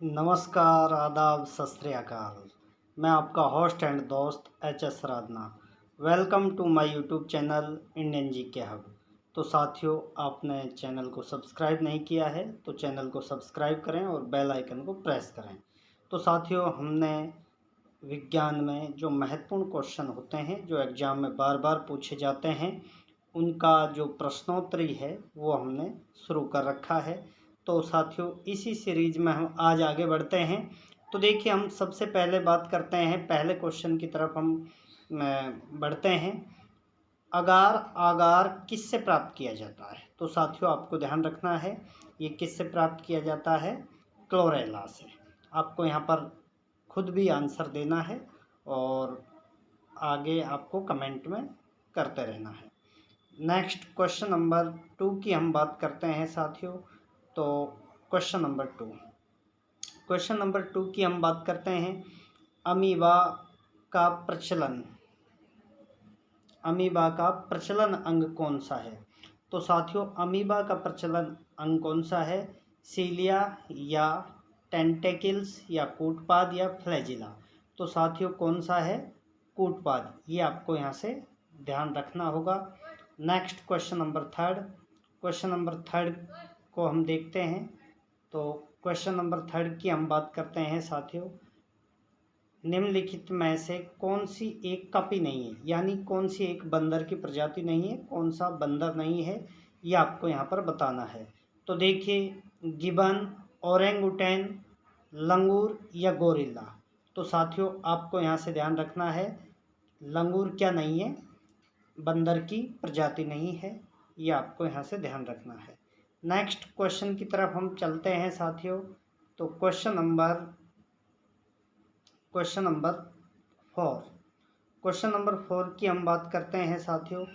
नमस्कार, आदाब, सत श्री अकाल। मैं आपका होस्ट एंड दोस्त HS. Radhana. Welcome to my YouTube channel Indian GK hub. तो साथियों, आपने चैनल को सब्सक्राइब नहीं किया है तो चैनल को सब्सक्राइब करें और बेल आइकन को प्रेस करें। तो साथियों, हमने विज्ञान में जो महत्वपूर्ण क्वेश्चन होते हैं, जो एग्ज़ाम में बार बार पूछे जाते हैं, उनका जो प्रश्नोत्तरी है वो हमने शुरू कर रखा है। तो साथियों, इसी सीरीज में हम आज आगे बढ़ते हैं। तो देखिए, हम सबसे पहले बात करते हैं, पहले क्वेश्चन की तरफ हम बढ़ते हैं। अगार आगार किससे प्राप्त किया जाता है? तो साथियों, आपको ध्यान रखना है, ये किससे प्राप्त किया जाता है? क्लोरेला से। आपको यहाँ पर खुद भी आंसर देना है और आगे आपको कमेंट में करते रहना है। नेक्स्ट क्वेश्चन नंबर 2 की हम बात करते हैं साथियों। तो क्वेश्चन नंबर 2 की हम बात करते हैं, अमीबा का प्रचलन अंग कौन सा है? तो साथियों, अमीबा का प्रचलन अंग कौन सा है? सीलिया या टेंटेकल्स या कूटपाद या फ्लैजिला? तो साथियों, कौन सा है? कूटपाद। ये आपको यहाँ से ध्यान रखना होगा। नेक्स्ट क्वेश्चन नंबर थर्ड को हम देखते हैं। तो क्वेश्चन नंबर 3 की हम बात करते हैं साथियों, निम्नलिखित में से कौन सी एक कॉपी नहीं है, यानी कौन सी एक बंदर की प्रजाति नहीं है, कौन सा बंदर नहीं है, ये आपको यहाँ पर बताना है। तो देखिए, गिबन, ओरेंगुटेन, लंगूर या गोरिल्ला? तो साथियों, आपको यहाँ से ध्यान रखना है, लंगूर क्या नहीं है? बंदर की प्रजाति नहीं है। ये आपको यहाँ से ध्यान रखना है। नेक्स्ट क्वेश्चन की तरफ हम चलते हैं साथियों। तो क्वेश्चन नंबर 4 की हम बात करते हैं साथियों।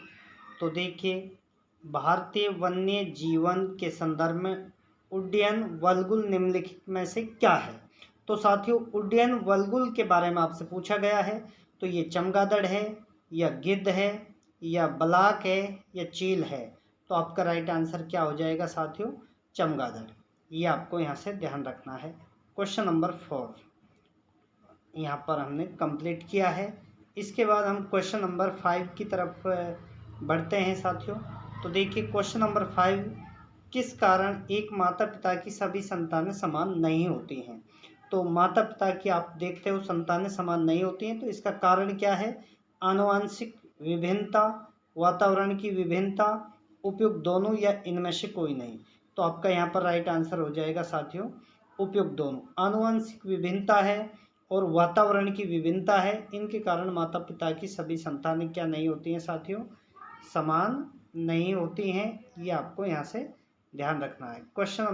तो देखिए, भारतीय वन्य जीवन के संदर्भ में उड्डयन वल्गुल निम्नलिखित में से क्या है? तो साथियों, उड्डयन वल्गुल के बारे में आपसे पूछा गया है। तो ये चमगादड़ है या गिद्ध है या बलाक है या चील है? तो आपका राइट आंसर क्या हो जाएगा साथियों? चमगादड़। ये आपको यहाँ से ध्यान रखना है। क्वेश्चन नंबर 4 यहाँ पर हमने कंप्लीट किया है। इसके बाद हम क्वेश्चन नंबर 5 की तरफ बढ़ते हैं साथियों। तो देखिए, क्वेश्चन नंबर 5, किस कारण एक माता पिता की सभी संतानें समान नहीं होती हैं? तो माता पिता की आप देखते हो संतानें समान नहीं होती हैं, तो इसका कारण क्या है? आनुवंशिक विभिन्नता, वातावरण की विभिन्नता, उपयुक्त दोनों या इनमें से कोई नहीं? तो आपका यहाँ पर राइट आंसर हो जाएगा साथियों, उपयुक्त दोनों। आनुवंशिक विभिन्नता है और वातावरण की विभिन्नता है, इनके कारण माता पिता की सभी संतानें क्या नहीं होती हैं साथियों? समान नहीं होती हैं। ये आपको यहाँ से ध्यान रखना है। क्वेश्चन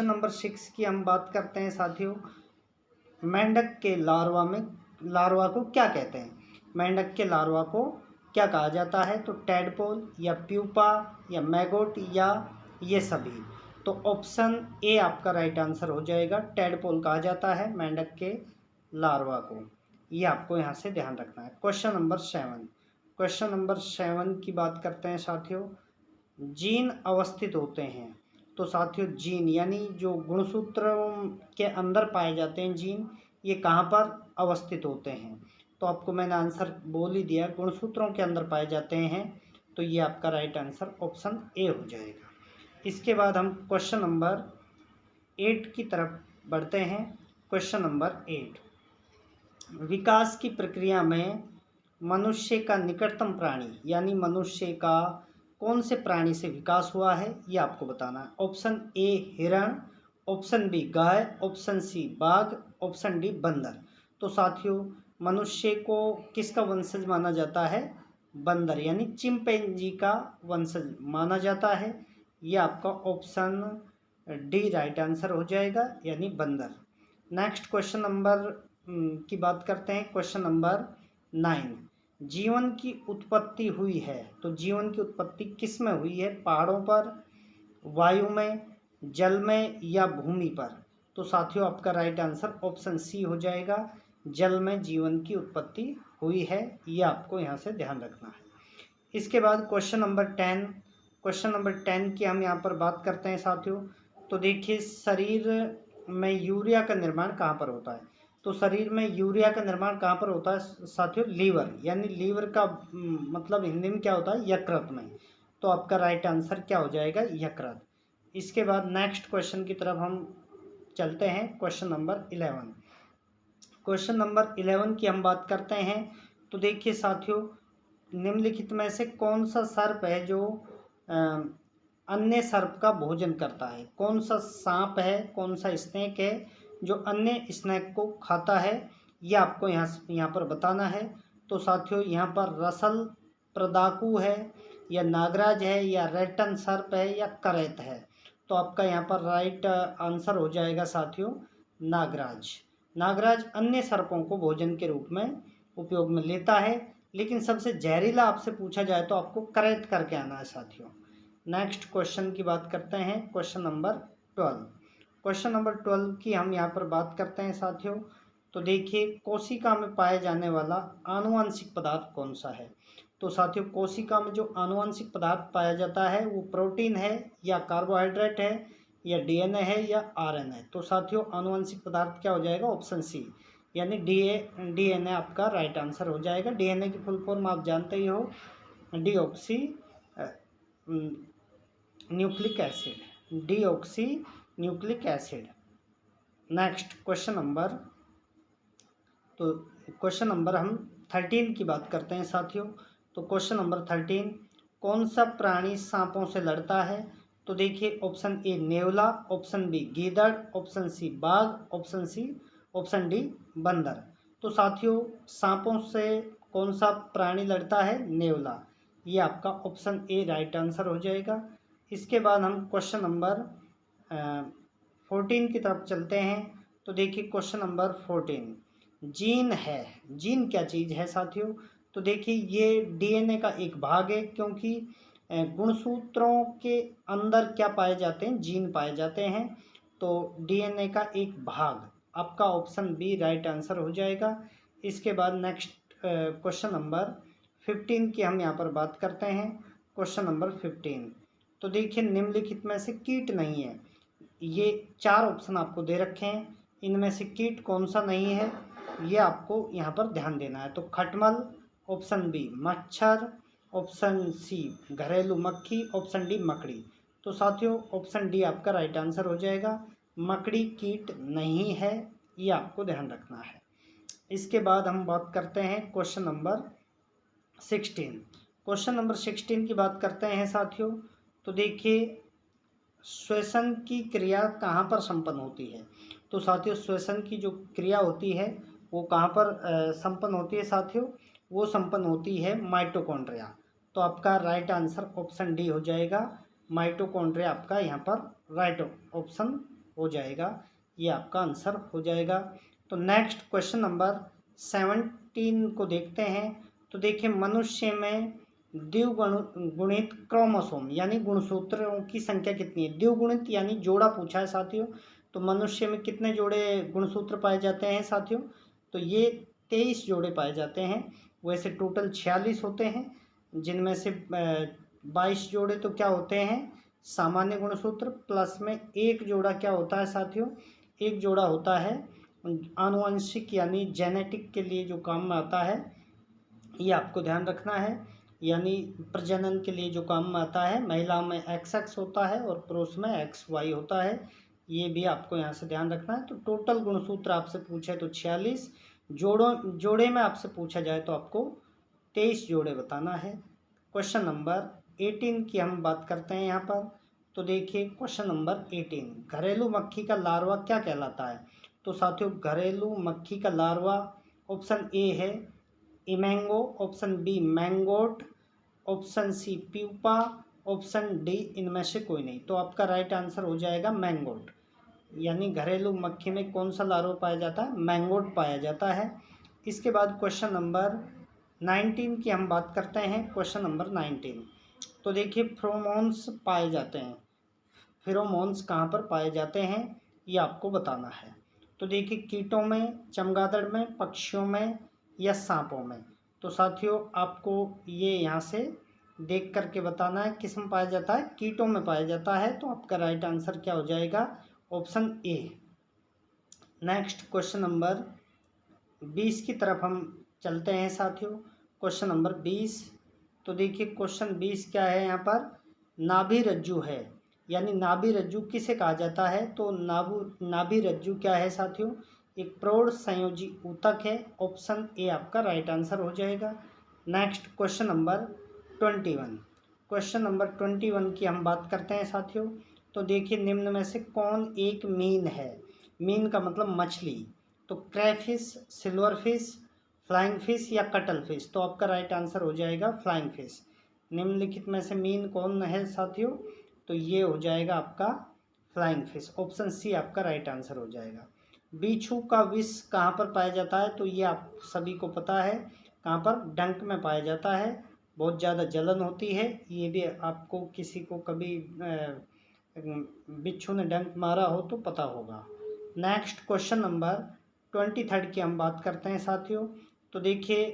नंबर 6 की हम बात करते हैं साथियों, मेंढक के लार्वा को क्या कहते हैं? मेंढक के लार्वा को क्या कहा जाता है? तो टैडपोल या प्यूपा या मैगोट या ये सभी? तो ऑप्शन ए आपका राइट आंसर हो जाएगा, टैडपोल कहा जाता है मेंढक के लार्वा को। ये आपको यहाँ से ध्यान रखना है। क्वेश्चन नंबर 7 की बात करते हैं साथियों, जीन अवस्थित होते हैं। तो साथियों, जीन यानी जो गुणसूत्रों के अंदर पाए जाते हैं जीन, ये कहाँ पर अवस्थित होते हैं? तो आपको मैंने आंसर बोल ही दिया, गुणसूत्रों के अंदर पाए जाते हैं। तो ये आपका राइट आंसर ऑप्शन ए हो जाएगा। इसके बाद हम क्वेश्चन नंबर 8 की तरफ बढ़ते हैं। क्वेश्चन नंबर 8, विकास की प्रक्रिया में मनुष्य का निकटतम प्राणी यानी मनुष्य का कौन से प्राणी से विकास हुआ है? ये आपको बताना है। ऑप्शन ए हिरण, ऑप्शन बी गाय, ऑप्शन सी बाघ, ऑप्शन डी बंदर? तो साथियों, मनुष्य को किसका वंशज माना जाता है? बंदर यानी चिंपैंजी का वंशज माना जाता है। ये आपका ऑप्शन डी राइट आंसर हो जाएगा, यानी बंदर। नेक्स्ट क्वेश्चन नंबर की बात करते हैं। क्वेश्चन नंबर 9, जीवन की उत्पत्ति हुई है। तो जीवन की उत्पत्ति किस में हुई है? पहाड़ों पर, वायु में, जल में या भूमि पर? तो साथियों, आपका राइट आंसर ऑप्शन सी हो जाएगा, जल में जीवन की उत्पत्ति हुई है। ये आपको यहाँ से ध्यान रखना है। इसके बाद क्वेश्चन नंबर 10 की हम यहाँ पर बात करते हैं साथियों, तो देखिए शरीर में यूरिया का निर्माण कहाँ पर होता है? तो शरीर में यूरिया का निर्माण कहाँ पर होता है साथियों? लीवर, यानी लीवर का मतलब हिंदी में क्या होता है? यकृत में। तो आपका राइट आंसर क्या हो जाएगा? यकृत। इसके बाद नेक्स्ट क्वेश्चन की तरफ हम चलते हैं। Question number 11। क्वेश्चन नंबर 11 की हम बात करते हैं। तो देखिए साथियों, निम्नलिखित में से कौन सा सर्प है जो अन्य सर्प का भोजन करता है? कौन सा सांप है, कौन सा स्नेक है जो अन्य स्नेक को खाता है? ये आपको यहाँ पर बताना है। तो साथियों यहाँ पर रसल प्रदाकू है, या नागराज है, या रेटन सर्प है, या करैत है? तो आपका यहाँ पर राइट आंसर हो जाएगा साथियों नागराज। नागराज अन्य सर्पों को भोजन के रूप में उपयोग में लेता है, लेकिन सबसे जहरीला आपसे पूछा जाए तो आपको करैत करके आना है साथियों। नेक्स्ट क्वेश्चन की बात करते हैं। Question number 12। क्वेश्चन नंबर 12 की हम यहाँ पर बात करते हैं साथियों। तो देखिए कोशिका में पाया जाने वाला आनुवंशिक पदार्थ कौन सा है? तो साथियों कोशिका में जो आनुवंशिक पदार्थ पाया जाता है वो प्रोटीन है, या कार्बोहाइड्रेट है, या डीएनए है, या आरएनए? तो साथियों आनुवंशिक पदार्थ क्या हो जाएगा? ऑप्शन सी, यानी डीएनए आपका राइट आंसर हो जाएगा। डीएनए की फुल फॉर्म आप जानते ही हो, deoxy nucleic acid, deoxy nucleic acid. Next question number, तो क्वेश्चन नंबर हम 13 की बात करते हैं साथियों। तो क्वेश्चन नंबर 13, कौन सा प्राणी सांपों से लड़ता है? तो देखिए ऑप्शन ए नेवला, ऑप्शन बी गीदड़, ऑप्शन सी बाघ, ऑप्शन डी बंदर। तो साथियों सांपों से कौन सा प्राणी लड़ता है? नेवला। ये आपका ऑप्शन ए राइट आंसर हो जाएगा। इसके बाद हम क्वेश्चन नंबर 14 की तरफ चलते हैं। तो देखिए क्वेश्चन नंबर 14, जीन है। जीन क्या चीज़ है साथियों? तो देखिए ये डीएनए का एक भाग है, क्योंकि गुणसूत्रों के अंदर क्या पाए जाते हैं? जीन पाए जाते हैं। तो डीएनए का एक भाग, आपका ऑप्शन बी राइट आंसर हो जाएगा। इसके बाद नेक्स्ट क्वेश्चन नंबर 15 की हम यहाँ पर बात करते हैं। क्वेश्चन नंबर 15, तो देखिए निम्नलिखित में से कीट नहीं है। ये 4 ऑप्शन आपको दे रखे हैं, इनमें से कीट कौन सा नहीं है ये आपको यहाँ पर ध्यान देना है। तो खटमल, ऑप्शन बी मच्छर, ऑप्शन सी घरेलू मक्खी, ऑप्शन डी मकड़ी। तो साथियों ऑप्शन डी आपका राइट आंसर हो जाएगा। मकड़ी कीट नहीं है, ये आपको ध्यान रखना है। इसके बाद हम बात करते हैं क्वेश्चन नंबर 16। क्वेश्चन नंबर 16 की बात करते हैं साथियों। तो देखिए श्वसन की क्रिया कहाँ पर संपन्न होती है? तो साथियों श्वसन की जो क्रिया होती है वो कहाँ पर संपन्न होती है साथियों? वो संपन्न होती है माइटोकॉन्ड्रिया। तो आपका राइट आंसर ऑप्शन डी हो जाएगा। माइटोकॉन्ड्रिया आपका यहाँ पर राइट ऑप्शन हो जाएगा, ये आपका आंसर हो जाएगा। तो नेक्स्ट क्वेश्चन नंबर 17 को देखते हैं। तो देखिए मनुष्य में द्विगुणित क्रोमोसोम यानी गुणसूत्रों की संख्या कितनी है? द्विगुणित यानी जोड़ा पूछा है साथियों। तो मनुष्य में कितने जोड़े गुणसूत्र पाए जाते हैं साथियों? तो ये 23 जोड़े पाए जाते हैं। वैसे टोटल 46 होते हैं, जिनमें से 22 जोड़े तो क्या होते हैं? सामान्य गुणसूत्र, प्लस में एक जोड़ा क्या होता है साथियों? एक जोड़ा होता है आनुवंशिक यानी जेनेटिक के लिए जो काम में आता है, ये आपको ध्यान रखना है। यानी प्रजनन के लिए जो काम में आता है, महिला में XX होता है और पुरुष में XY होता है, ये भी आपको यहाँ से ध्यान रखना है। तो टोटल गुणसूत्र आपसे पूछे तो 46, जोड़े में आपसे पूछा जाए तो आपको 23 जोड़े बताना है। क्वेश्चन नंबर 18 की हम बात करते हैं यहाँ पर। तो देखिए क्वेश्चन नंबर 18, घरेलू मक्खी का लार्वा क्या कहलाता है? तो साथियों घरेलू मक्खी का लार्वा ऑप्शन ए है imago, option B maggot, option C pupa, option D इनमें से कोई नहीं। तो आपका राइट आंसर हो जाएगा मैंगोट। यानी घरेलू मक्खी में कौन सा लार्वा पाया जाता है? मैंगोट पाया जाता है। इसके बाद क्वेश्चन नंबर 19 की हम बात करते हैं। क्वेश्चन नंबर 19, तो देखिए फेरोमोन्स पाए जाते हैं। फेरोमोन्स कहाँ पर पाए जाते हैं ये आपको बताना है। तो देखिए कीटों में, चमगादड़ में, पक्षियों में, या सांपों में? तो साथियों आपको ये यहाँ से देख करके बताना है किस में पाया जाता है, कीटों में पाया जाता है। तो आपका राइट आंसर क्या हो जाएगा, option A. Next question number 20 की तरफ हम चलते हैं साथियों। क्वेश्चन नंबर 20, तो देखिए क्वेश्चन 20 क्या है यहाँ पर, नाभि रज्जु है, यानी नाभि रज्जु किसे कहा जाता है। तो नाभि रज्जु क्या है साथियों, एक प्रौढ़ संयोजी ऊतक है। ऑप्शन ए आपका राइट आंसर हो जाएगा। Next question number 21, question number 21 की हम बात करते हैं साथियों। तो देखिए निम्न में से कौन एक मीन है, मीन का मतलब मछली। तो क्रैफिश, सिल्वर फिश, फ्लाइंग फिश या कटल फिश। तो आपका राइट आंसर हो जाएगा फ्लाइंग फिश। निम्नलिखित में से मीन कौन है साथियों, तो ये हो जाएगा आपका फ्लाइंग फिश। ऑप्शन सी आपका राइट आंसर हो जाएगा। बिच्छू का विष कहाँ पर पाया जाता है, तो ये आप सभी को पता है, कहाँ पर, डंक में पाया जाता है। बहुत ज़्यादा जलन होती है, ये भी आपको किसी को कभी बिच्छू ने डंक मारा हो तो पता होगा। नेक्स्ट क्वेश्चन नंबर 23 की हम बात करते हैं साथियों। तो देखिए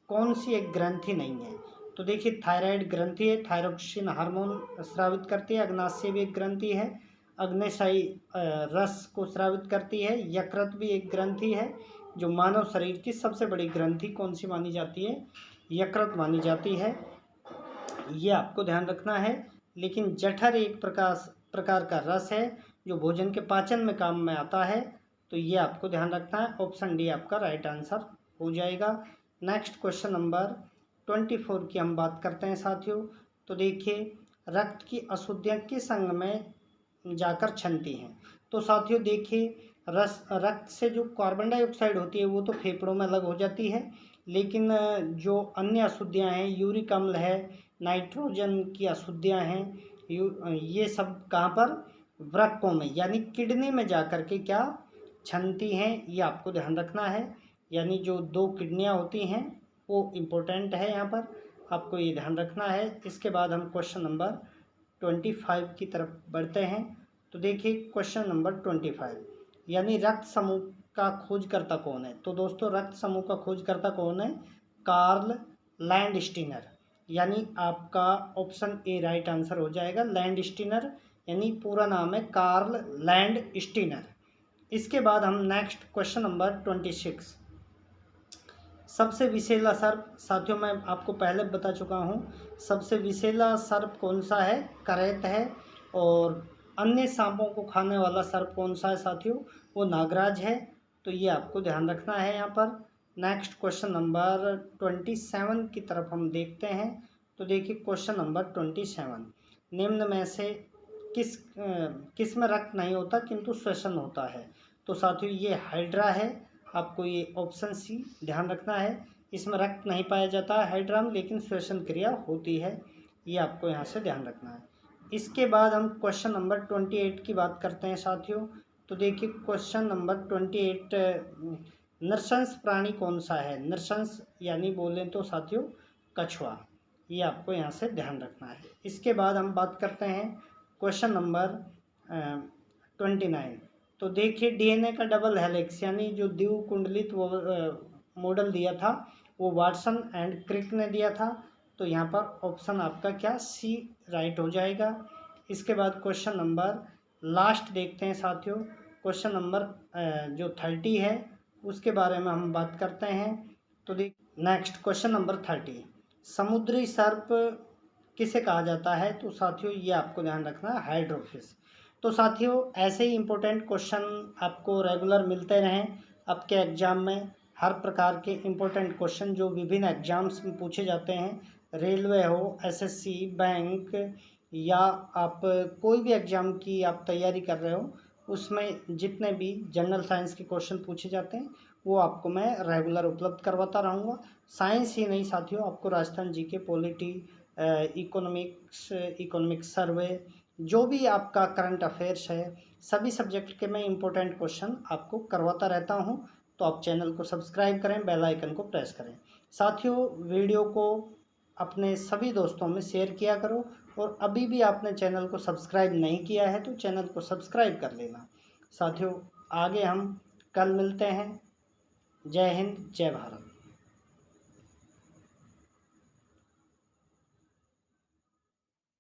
कौन सी एक ग्रंथि नहीं है, तो देखिए थायराइड ग्रंथि है, थायरोक्सिन हार्मोन स्रावित करती है। अग्नाशय भी एक ग्रंथि है, अग्न्यसायी रस को स्रावित करती है। यकृत भी एक ग्रंथि है, जो मानव शरीर की सबसे बड़ी ग्रंथि कौन सी मानी जाती है, यकृत मानी जाती है, ये आपको ध्यान रखना है। लेकिन जठर एक प्रकार का रस है जो भोजन के पाचन में काम में आता है, तो ये आपको ध्यान रखना है। ऑप्शन डी आपका राइट आंसर हो जाएगा। नेक्स्ट क्वेश्चन नंबर 24 की हम बात करते हैं साथियों। तो देखिए रक्त की अशुद्धियाँ किस अंग में जाकर छनती हैं। तो साथियों देखिए रक्त से जो कार्बन डाइऑक्साइड होती है वो तो फेफड़ों में अलग हो जाती है, लेकिन जो अन्य अशुद्धियाँ हैं, यूरिक अम्ल है, नाइट्रोजन की अशुद्धियाँ हैं, ये सब कहाँ पर, वृक्कों में यानी किडनी में जाकर के क्या छनती हैं, ये आपको ध्यान रखना है। यानी जो 2 किडनियाँ होती हैं वो इम्पोर्टेंट है, यहाँ पर आपको ये ध्यान रखना है। इसके बाद हम क्वेश्चन नंबर 25 की तरफ बढ़ते हैं। तो देखिए क्वेश्चन नंबर 25, यानी रक्त समूह का खोजकर्ता कौन है। तो दोस्तों रक्त समूह का खोजकर्ता कौन है, कार्ल लैंडस्टीनर, यानी आपका ऑप्शन ए राइट आंसर हो जाएगा। लैंडस्टीनर यानी पूरा नाम है कार्ल लैंडस्टीनर। इसके बाद हम नेक्स्ट क्वेश्चन नंबर 26, सबसे विषैला सर्प, साथियों मैं आपको पहले बता चुका हूँ, सबसे विषैला सर्प कौन सा है, करैत है। और अन्य सांपों को खाने वाला सर्प कौन सा है साथियों, वो नागराज है। तो ये आपको ध्यान रखना है यहाँ पर। नेक्स्ट क्वेश्चन नंबर 27 की तरफ हम देखते हैं। तो देखिए क्वेश्चन नंबर 27, निम्न में से किस में रक्त नहीं होता किंतु श्वसन होता है। तो साथियों ये हाइड्रा है, आपको ये ऑप्शन सी ध्यान रखना है। इसमें रक्त नहीं पाया जाता है हाइड्रा में, लेकिन श्वसन क्रिया होती है, ये आपको यहाँ से ध्यान रखना है। इसके बाद हम क्वेश्चन नंबर 28 की बात करते हैं साथियों। तो देखिए क्वेश्चन नंबर 28, नृशंस प्राणी कौन सा है। नृशंस यानी बोलें तो साथियों कछुआ, ये आपको यहाँ से ध्यान रखना है। इसके बाद हम बात करते हैं क्वेश्चन नंबर 29। तो देखिए डीएनए का डबल हेलिक्स यानी जो द्विकुंडलित मॉडल दिया था वो वाटसन एंड क्रिक ने दिया था। तो यहाँ पर ऑप्शन आपका क्या, सी राइट हो जाएगा। इसके बाद क्वेश्चन नंबर लास्ट देखते हैं साथियों। क्वेश्चन नंबर जो 30 है उसके बारे में हम बात करते हैं। तो देख नेक्स्ट क्वेश्चन नंबर 30, समुद्री सर्प किसे कहा जाता है। तो साथियों ये आपको ध्यान रखना है, हाइड्रोफिश। तो साथियों ऐसे ही इम्पोर्टेंट क्वेश्चन आपको रेगुलर मिलते रहें आपके एग्जाम में। हर प्रकार के इम्पोर्टेंट क्वेश्चन जो विभिन्न एग्जाम्स में पूछे जाते हैं, रेलवे हो, एसएससी, बैंक या आप कोई भी एग्ज़ाम की आप तैयारी कर रहे हो, उसमें जितने भी जनरल साइंस के क्वेश्चन पूछे जाते हैं वो आपको मैं रेगुलर उपलब्ध करवाता रहूँगा। साइंस ही नहीं साथियों, आपको राजस्थान जीके, पॉलिटी, इकोनॉमिक्स सर्वे, जो भी आपका करंट अफेयर्स है, सभी सब्जेक्ट के मैं इम्पोर्टेंट क्वेश्चन आपको करवाता रहता हूँ। तो आप चैनल को सब्सक्राइब करें, बेल आइकन को प्रेस करें। साथियों वीडियो को अपने सभी दोस्तों में शेयर किया करो, और अभी भी आपने चैनल को सब्सक्राइब नहीं किया है तो चैनल को सब्सक्राइब कर लेना। साथियों आगे हम कल मिलते हैं। जय हिंद, जय भारत।